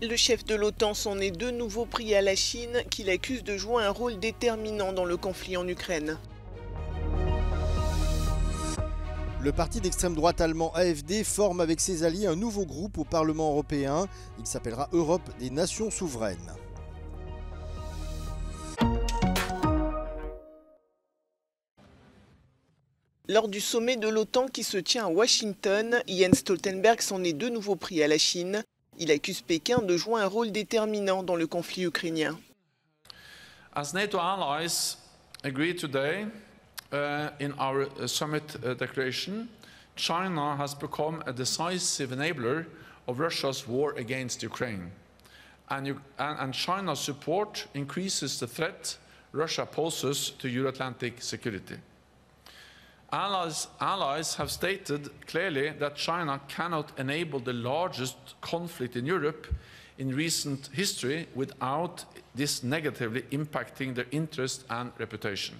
Le chef de l'OTAN s'en est de nouveau pris à la Chine, qu'il accuse de jouer un rôle déterminant dans le conflit en Ukraine. Le parti d'extrême droite allemand AfD forme avec ses alliés un nouveau groupe au Parlement européen. Il s'appellera Europe des nations souveraines. Lors du sommet de l'OTAN qui se tient à Washington, Jens Stoltenberg s'en est de nouveau pris à la Chine. Il accuse Pékin de jouer un rôle déterminant dans le conflit ukrainien. As NATO allies agreed today in our summit declaration, China has become a decisive enabler of Russia's war against Ukraine. And China's support increases the threat Russia poses to Euro-Atlantic security. Allies have stated clearly that China cannot enable the largest conflict in Europe in recent history without this negatively impacting their interest and reputation.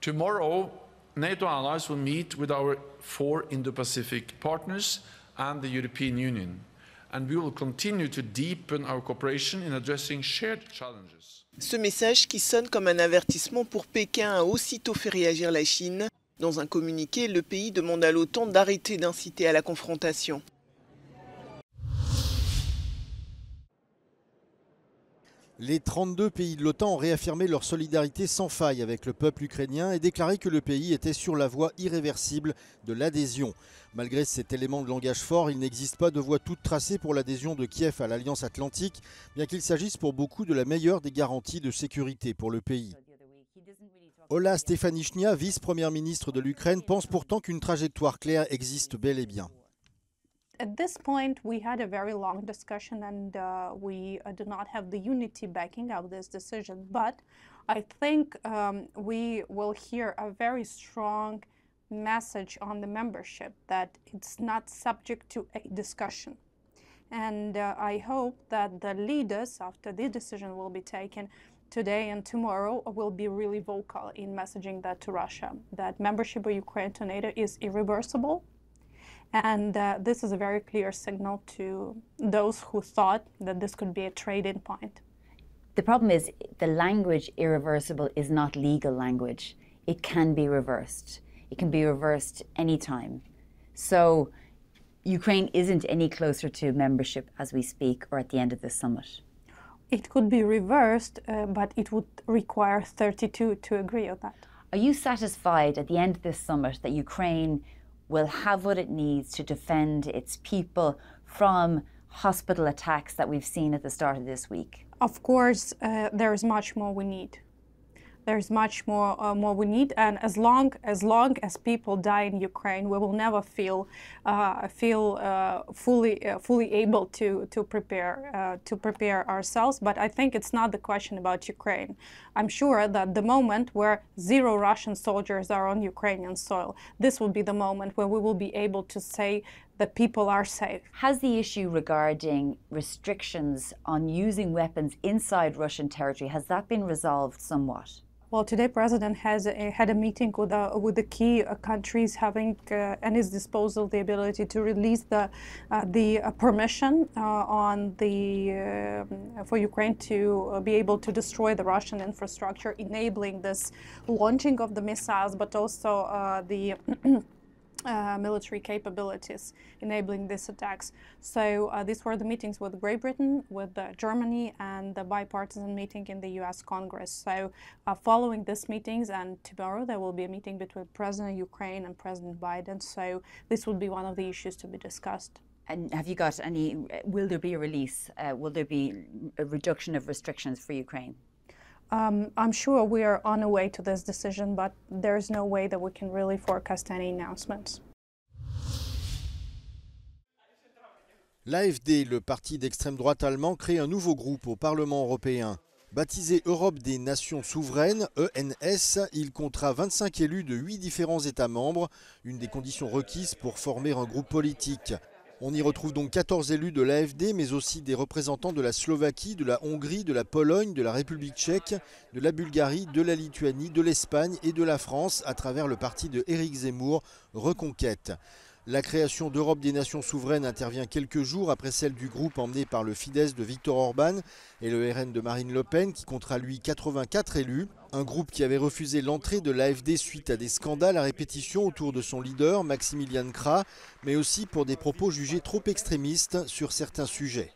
Tomorrow, NATO allies will meet with our 4 Indo-Pacific partners and the European Union, and we will continue to deepen our cooperation in addressing shared challenges. Ce message, qui sonne comme un avertissement pour Pékin, a aussitôt fait réagir la Chine. Dans un communiqué, le pays demande à l'OTAN d'arrêter d'inciter à la confrontation. Les 32 pays de l'OTAN ont réaffirmé leur solidarité sans faille avec le peuple ukrainien et déclaré que le pays était sur la voie irréversible de l'adhésion. Malgré cet élément de langage fort, il n'existe pas de voie toute tracée pour l'adhésion de Kiev à l'Alliance Atlantique, bien qu'il s'agisse pour beaucoup de la meilleure des garanties de sécurité pour le pays. Ola Stefanyshnia, vice-première ministre de l'Ukraine, pense pourtant qu'une trajectoire claire existe bel et bien. At this point, we had a very long discussion and we do not have the unity backing of this decision. But I think we will hear a very strong message on the membership that it's not subject to a discussion. And I hope that the leaders, after the decision will be taken today and tomorrow, will be really vocal in messaging that to Russia, that membership of Ukraine to NATO is irreversible. And this is a very clear signal to those who thought that this could be a trade-in point. The problem is the language irreversible is not legal language. It can be reversed. It can be reversed anytime. So Ukraine isn't any closer to membership as we speak or at the end of this summit. It could be reversed, but it would require 32 to agree on that. Are you satisfied at the end of this summit that Ukraine will have what it needs to defend its people from hospital attacks that we've seen at the start of this week? Of course, there is much more we need. There's much more we need, and as long as people die in Ukraine, we will never feel fully able to prepare ourselves. But I think it's not the question about Ukraine. I'm sure that the moment where 0 Russian soldiers are on Ukrainian soil, this will be the moment where we will be able to say that people are safe. Has the issue regarding restrictions on using weapons inside Russian territory, has that been resolved somewhat? Well, today President has had a meeting with the key countries having at his disposal the ability to release the permission for Ukraine to be able to destroy the Russian infrastructure, enabling this launching of the missiles, but also the military capabilities enabling these attacks. So these were the meetings with Great Britain, with Germany, and the bipartisan meeting in the US Congress. So following these meetings, and tomorrow there will be a meeting between President of Ukraine and President Biden. So this will be one of the issues to be discussed. And have you got any, will there be a release? Will there be a reduction of restrictions for Ukraine? I'm sure we are on our way to this decision, but there's no way that we can really forecast any announcements. L'AfD, le parti d'extrême droite allemand, crée un nouveau groupe au Parlement européen. Baptisé Europe des nations souveraines, ENS, il comptera 25 élus de 8 différents États membres, une des conditions requises pour former un groupe politique. On y retrouve donc 14 élus de l'AfD, mais aussi des représentants de la Slovaquie, de la Hongrie, de la Pologne, de la République tchèque, de la Bulgarie, de la Lituanie, de l'Espagne et de la France, à travers le parti de Éric Zemmour, Reconquête. La création d'Europe des nations souveraines intervient quelques jours après celle du groupe emmené par le Fidesz de Viktor Orban et le RN de Marine Le Pen qui comptera lui 84 élus. Un groupe qui avait refusé l'entrée de l'AfD suite à des scandales à répétition autour de son leader Maximilian Krah, mais aussi pour des propos jugés trop extrémistes sur certains sujets.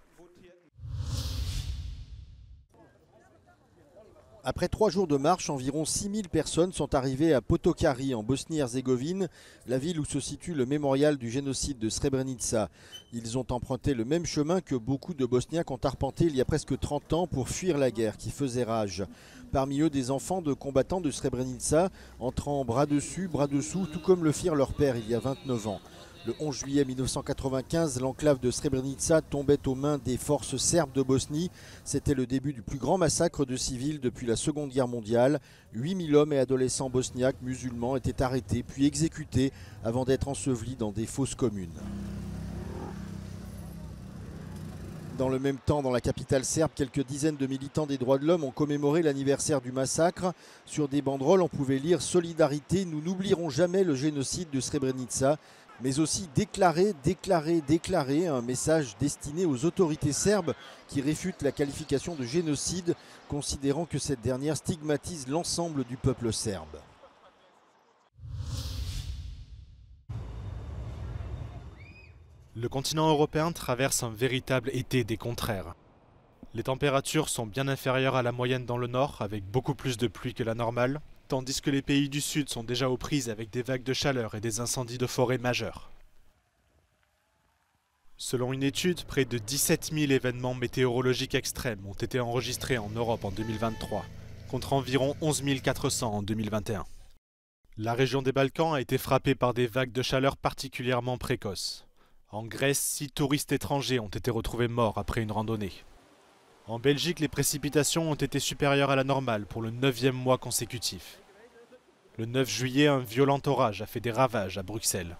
Après 3 jours de marche, environ 6000 personnes sont arrivées à Potokari, en Bosnie-Herzégovine, la ville où se situe le mémorial du génocide de Srebrenica. Ils ont emprunté le même chemin que beaucoup de Bosniaques ont arpenté il y a presque 30 ans pour fuir la guerre qui faisait rage. Parmi eux, des enfants de combattants de Srebrenica, entrant bras dessus, bras dessous, tout comme le firent leurs pères il y a 29 ans. Le 11 juillet 1995, l'enclave de Srebrenica tombait aux mains des forces serbes de Bosnie. C'était le début du plus grand massacre de civils depuis la Seconde Guerre mondiale. 8000 hommes et adolescents bosniaques musulmans étaient arrêtés puis exécutés avant d'être ensevelis dans des fosses communes. Dans le même temps, dans la capitale serbe, quelques dizaines de militants des droits de l'homme ont commémoré l'anniversaire du massacre. Sur des banderoles, on pouvait lire « Solidarité, nous n'oublierons jamais le génocide de Srebrenica », mais aussi déclarer, un message destiné aux autorités serbes qui réfutent la qualification de génocide, considérant que cette dernière stigmatise l'ensemble du peuple serbe. Le continent européen traverse un véritable été des contraires. Les températures sont bien inférieures à la moyenne dans le nord, avec beaucoup plus de pluie que la normale, tandis que les pays du sud sont déjà aux prises avec des vagues de chaleur et des incendies de forêt majeurs. Selon une étude, près de 17 000 événements météorologiques extrêmes ont été enregistrés en Europe en 2023, contre environ 11 400 en 2021. La région des Balkans a été frappée par des vagues de chaleur particulièrement précoces. En Grèce, 6 touristes étrangers ont été retrouvés morts après une randonnée. En Belgique, les précipitations ont été supérieures à la normale pour le 9e mois consécutif. Le 9 juillet, un violent orage a fait des ravages à Bruxelles.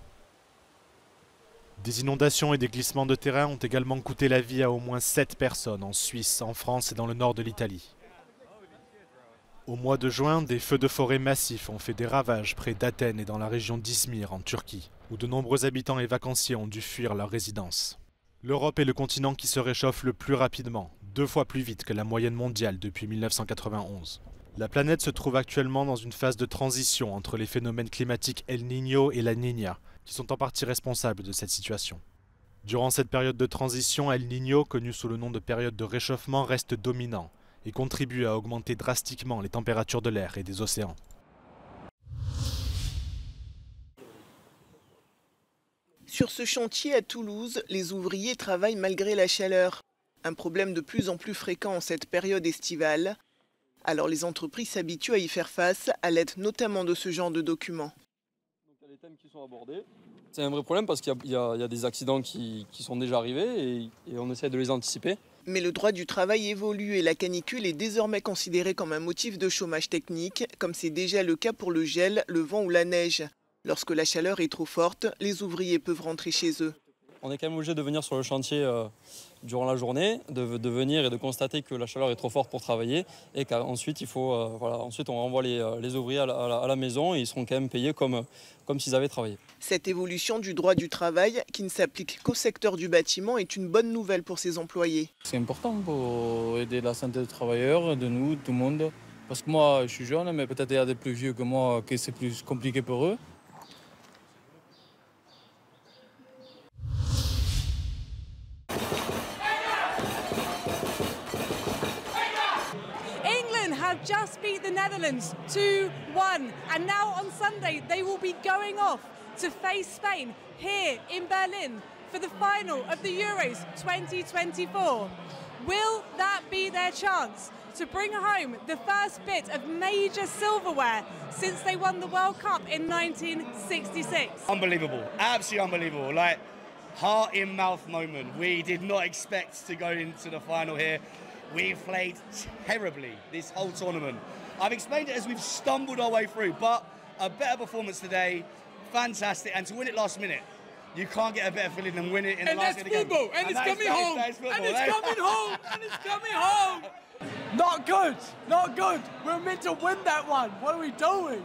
Des inondations et des glissements de terrain ont également coûté la vie à au moins 7 personnes en Suisse, en France et dans le nord de l'Italie. Au mois de juin, des feux de forêt massifs ont fait des ravages près d'Athènes et dans la région d'Izmir en Turquie, où de nombreux habitants et vacanciers ont dû fuir leur résidence. L'Europe est le continent qui se réchauffe le plus rapidement, 2 fois plus vite que la moyenne mondiale depuis 1991. La planète se trouve actuellement dans une phase de transition entre les phénomènes climatiques El Niño et la Niña, qui sont en partie responsables de cette situation. Durant cette période de transition, El Niño, connu sous le nom de période de réchauffement, reste dominant et contribue à augmenter drastiquement les températures de l'air et des océans. Sur ce chantier à Toulouse, les ouvriers travaillent malgré la chaleur. Un problème de plus en plus fréquent en cette période estivale. Alors les entreprises s'habituent à y faire face à l'aide notamment de ce genre de documents. Donc, il y a les thèmes qui sont abordés. C'est un vrai problème parce qu'il y a des accidents qui sont déjà arrivés et on essaie de les anticiper. Mais le droit du travail évolue et la canicule est désormais considérée comme un motif de chômage technique, comme c'est déjà le cas pour le gel, le vent ou la neige. Lorsque la chaleur est trop forte, les ouvriers peuvent rentrer chez eux. On est quand même obligé de venir sur le chantier durant la journée, de venir et de constater que la chaleur est trop forte pour travailler et qu'ensuite ensuite on renvoie les ouvriers à la maison et ils seront quand même payés comme s'ils avaient travaillé. Cette évolution du droit du travail, qui ne s'applique qu'au secteur du bâtiment, est une bonne nouvelle pour ses employés. C'est important pour aider la santé des travailleurs, de nous, tout le monde. Parce que moi, je suis jeune, mais peut-être il y a des plus vieux que moi que c'est plus compliqué pour eux. Have just beat the Netherlands 2-1, and now on Sunday they will be going off to face Spain here in Berlin for the final of the Euros 2024. Will that be their chance to bring home the first bit of major silverware since they won the World Cup in 1966? Unbelievable, absolutely unbelievable. Like, heart in mouth moment. We did not expect to go into the final here. We've played terribly this whole tournament. I've explained it as we've stumbled our way through, but a better performance today, fantastic. And to win it last minute, you can't get a better feeling than win it in the last minute again. And it's coming home, and it's coming home, and it's coming home. Not good, not good. We're meant to win that one. What are we doing?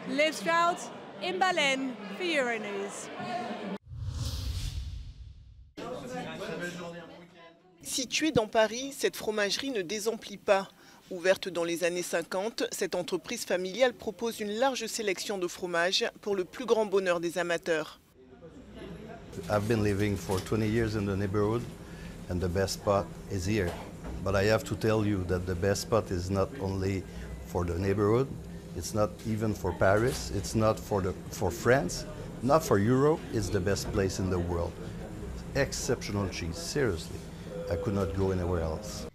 Liv Stroud in Berlin for Euronews. Située dans Paris, cette fromagerie ne désemplit pas. Ouverte dans les années 50, cette entreprise familiale propose une large sélection de fromages pour le plus grand bonheur des amateurs. I've been living for 20 years in the neighborhood and the best spot is here. But I have to tell you that the best spot is not only for the neighborhood, it's not even for Paris, it's not for France, not for Europe, it's the best place in the world. Exceptional cheese, seriously. I could not go anywhere else.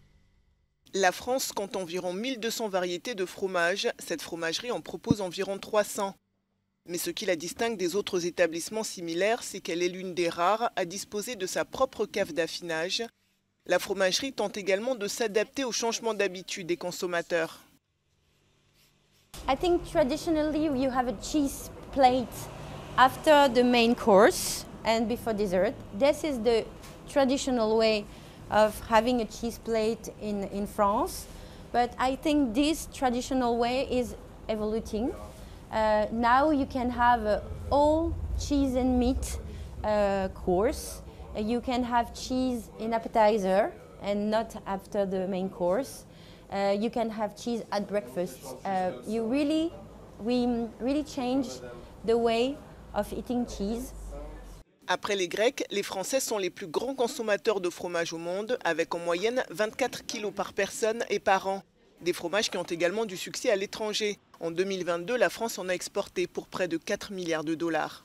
La France compte environ 1200 variétés de fromage. Cette fromagerie en propose environ 300. Mais ce qui la distingue des autres établissements similaires, c'est qu'elle est l'une des rares à disposer de sa propre cave d'affinage. La fromagerie tente également de s'adapter aux changements d'habitude des consommateurs. I think traditionally you have a cheese plate after the main course and before dessert. This is the traditional way of having a cheese plate in France, but I think this traditional way is evolving. Now you can have a all cheese and meat course. You can have cheese in appetizer and not after the main course. You can have cheese at breakfast. We really change the way of eating cheese. Après les Grecs, les Français sont les plus grands consommateurs de fromage au monde, avec en moyenne 24 kilos par personne et par an. Des fromages qui ont également du succès à l'étranger. En 2022, la France en a exporté pour près de 4 milliards de dollars.